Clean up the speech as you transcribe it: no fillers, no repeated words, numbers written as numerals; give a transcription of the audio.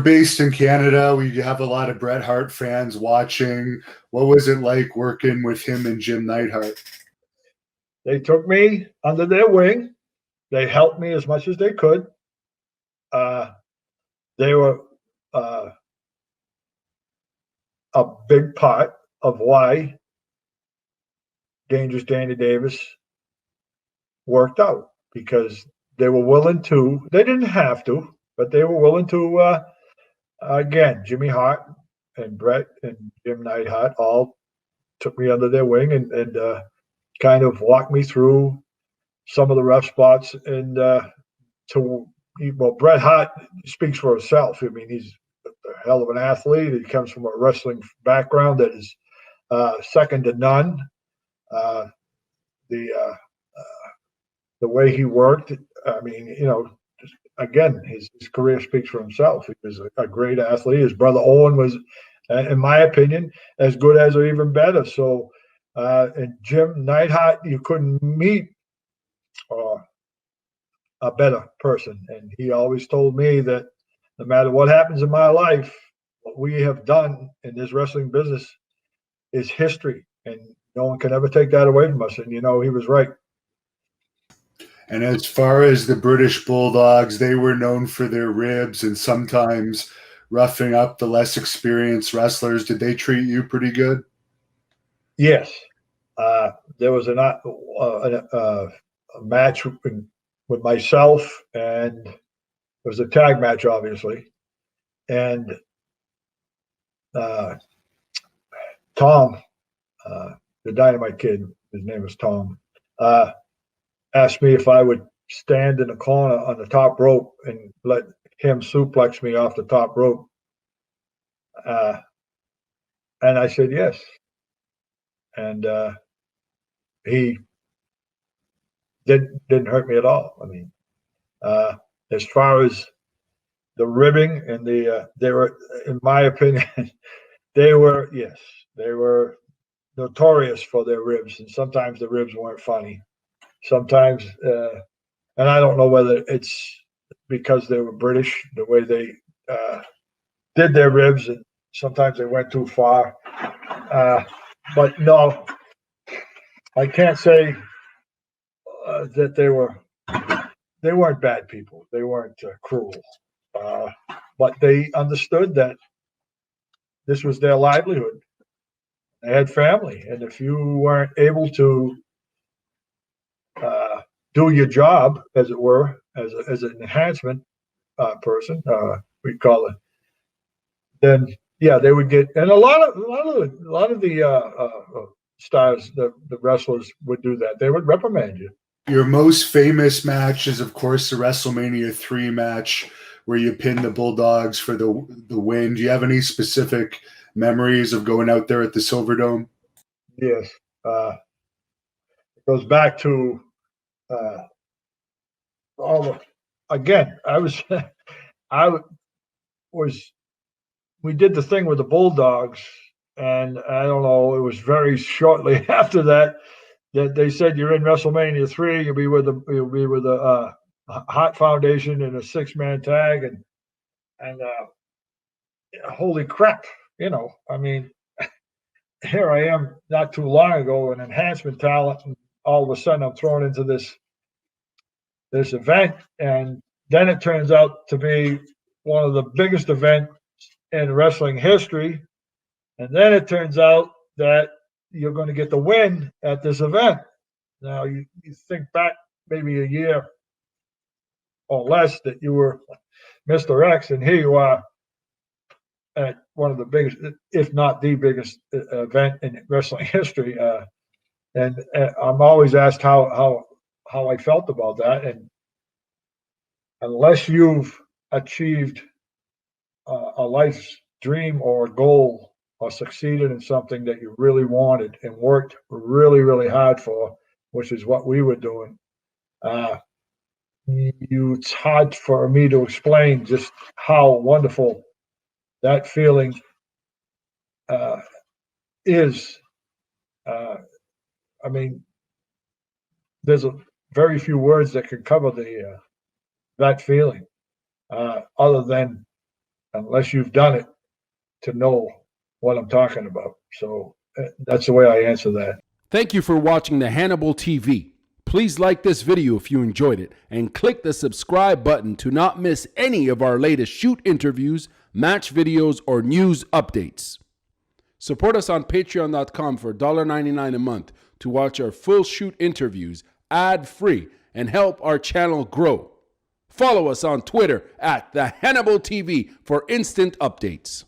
you're based in Canada. We have a lot of Bret Hart fans watching. What was it like working with him and Jim Neidhart? They took me under their wing. They helped me as much as they could. They were a big part of why Dangerous Danny Davis worked out, because they were willing to. They didn't have to, but they were willing to. Again, Jimmy Hart and Bret and Jim Neidhart all took me under their wing and kind of walked me through some of the rough spots. And Bret Hart speaks for himself. I mean, he's a hell of an athlete. He comes from a wrestling background that is second to none. The way he worked, I mean, again, his career speaks for himself. He was a great athlete. His brother Owen was, in my opinion, as good as or even better. So, and Jim Neidhart, you couldn't meet a better person. And he always told me that no matter what happens in my life, what we have done in this wrestling business is history, and no one can ever take that away from us. And he was right. And as far as the British Bulldogs, they were known for their ribs and sometimes roughing up the less experienced wrestlers. Did they treat you pretty good? Yes. There was a match with myself, and it was a tag match, obviously. And Tom, the Dynamite Kid, his name was Tom, asked me if I would stand in the corner on the top rope and let him suplex me off the top rope. And I said yes. And he didn't hurt me at all. I mean, as far as the ribbing and they were, in my opinion, they were notorious for their ribs, and sometimes the ribs weren't funny. Sometimes, and I don't know whether it's because they were British, the way they did their ribs, and sometimes they went too far. But no, I can't say that they weren't bad people. They weren't cruel, but they understood that this was their livelihood. They had family, and if you weren't able to do your job, as it were, as an enhancement person, we call it, then yeah, they would get. And a lot of the stars, the wrestlers would do that. They would reprimand you. Your most famous match is, of course, the WrestleMania III match where you pinned the Bulldogs for the win. Do you have any specific memories of going out there at the Silverdome? Yes. It goes back to we did the thing with the Bulldogs, and I don't know, it was very shortly after that they said, you're in WrestleMania III, you'll be with the Hart Foundation in a 6-man tag, and holy crap, I mean, here I am not too long ago, an enhancement talent, and all of a sudden I'm thrown into this event, and then it turns out to be one of the biggest events in wrestling history, and then it turns out that you're going to get the win at this event. Now you think back maybe a year or less that you were Mr. X, and here you are at one of the biggest, if not the biggest event in wrestling history. And I'm always asked how I felt about that. And unless you've achieved a life's dream or goal or succeeded in something that you really wanted and worked really, really hard for, which is what we were doing, it's hard for me to explain just how wonderful that feeling is. I mean, there's very few words that can cover that feeling, other than unless you've done it to know what I'm talking about. So that's the way I answer that. Thank you for watching the Hannibal TV. Please like this video if you enjoyed it and click the subscribe button to not miss any of our latest shoot interviews, match videos, or news updates. Support us on patreon.com for $1.99 a month to watch our full shoot interviews ad-free and help our channel grow. Follow us on Twitter at the Hannibal TV for instant updates.